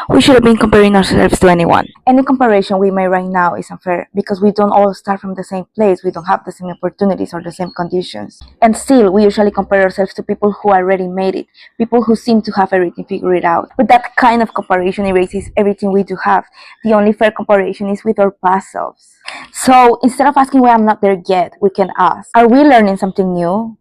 We shouldn't be comparing ourselves to anyone. Any comparison we make right now is unfair because we don't all start from the same place, we don't have the same opportunities or the same conditions. And still, we usually compare ourselves to people who already made it, people who seem to have everything figured out. But that kind of comparison erases everything we do have. The only fair comparison is with our past selves. So instead of asking why I'm not there yet, we can ask, are we learning something new?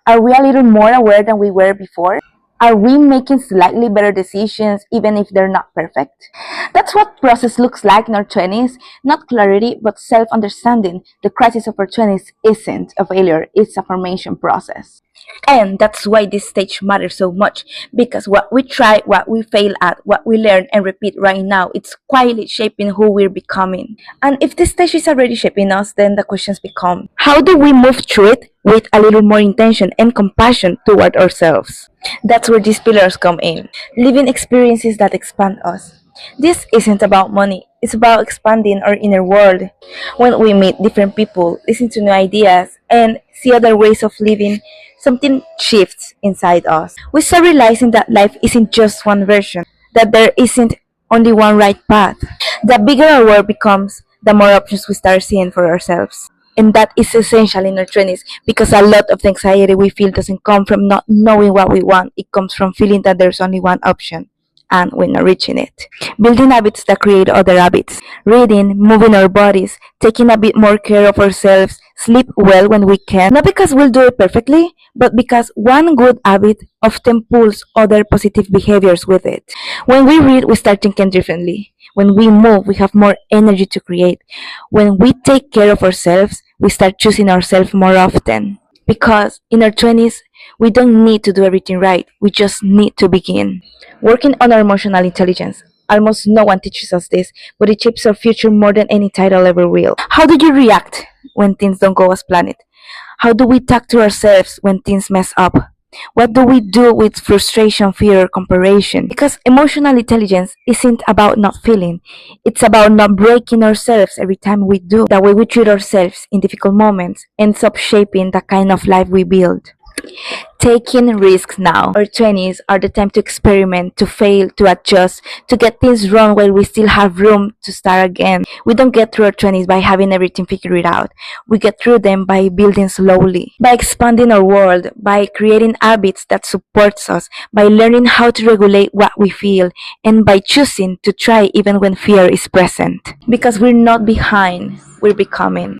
Are we a little more aware than we were before? Are we making slightly better decisions even if they're not perfect? That's what process looks like in our 20s. Not clarity, but self-understanding. The crisis of our 20s isn't a failure, it's a formation process. And that's why this stage matters so much, because what we try, what we fail at, what we learn and repeat right now, it's quietly shaping who we're becoming. And if this stage is already shaping us, then the questions become, how do we move through it with a little more intention and compassion toward ourselves? That's where these pillars come in, living experiences that expand us. This isn't about money, it's about expanding our inner world. When we meet different people, listen to new ideas, and see other ways of living, something shifts inside us. We start realizing that life isn't just one version, that there isn't only one right path. The bigger our world becomes, the more options we start seeing for ourselves. And that is essential in our 20s because a lot of the anxiety we feel doesn't come from not knowing what we want. It comes from feeling that there's only one option and we're not reaching it. Building habits that create other habits. Reading, moving our bodies, taking a bit more care of ourselves, sleep well when we can. Not because we'll do it perfectly, but because one good habit often pulls other positive behaviors with it. When we read, we start thinking differently. When we move, we have more energy to create. When we take care of ourselves, we start choosing ourselves more often. Because in our 20s, we don't need to do everything right. We just need to begin. Working on our emotional intelligence. Almost no one teaches us this, but it shapes our future more than any title ever will. How do you react when things don't go as planned? How do we talk to ourselves when things mess up? What do we do with frustration, fear, or comparison? Because emotional intelligence isn't about not feeling. It's about not breaking ourselves every time we do. The way we treat ourselves in difficult moments ends up shaping the kind of life we build. Taking risks now. Our 20s are the time to experiment, to fail, to adjust, to get things wrong while we still have room to start again. We don't get through our 20s by having everything figured out. We get through them by building slowly, by expanding our world, by creating habits that supports us, by learning how to regulate what we feel, and by choosing to try even when fear is present. Because we're not behind, we're becoming.